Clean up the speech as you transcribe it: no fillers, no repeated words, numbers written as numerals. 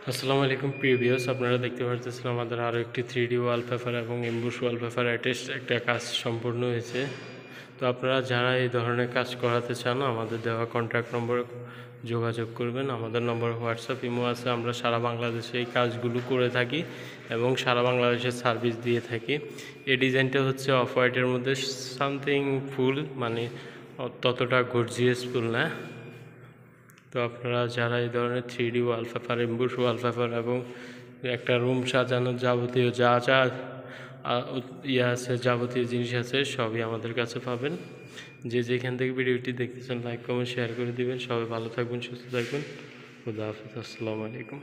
আসসালামু আলাইকুম প্রিভিয়াস আপনারা দেখতে পাচ্ছেন আমাদের আরও একটি 3D ওয়ালপেপার এবং এমবুশ ওয়ালপেপার অ্যাটাচড একটা কাজ সম্পূর্ণ হয়েছে। তো আপনারা যারা এই ধরনের কাজ করাতে চান আমাদের দেওয়া কন্ট্যাক্ট নম্বরে যোগাযোগ করবেন। আমাদের নম্বর হোয়াটসঅ্যাপ ইমো আছে। আমরা সারা বাংলাদেশে এই কাজগুলো করে থাকি এবং সারা বাংলাদেশে সার্ভিস দিয়ে থাকি। এই ডিজাইনটা হচ্ছে অফ হোয়াইটের মধ্যে সামথিং ফুল, মানে ততটা গর্জিয়াস ফুল না। তো আপনারা যারা এই ধরনের 3D ওয়ালপেপার, এমবুশ ওয়ালপেপার এবং একটা রুম সাজানোর যাবতীয় যা যা আছে, যাবতীয় জিনিস আছে সবই আমাদের কাছে পাবেন। যে যেখান থেকে ভিডিওটি দেখতেছেন লাইক কমেন্ট শেয়ার করে দিবেন। সবাই ভালো থাকবেন, সুস্থ থাকবেন। খুদা হাফেজ। আসসালামু আলাইকুম।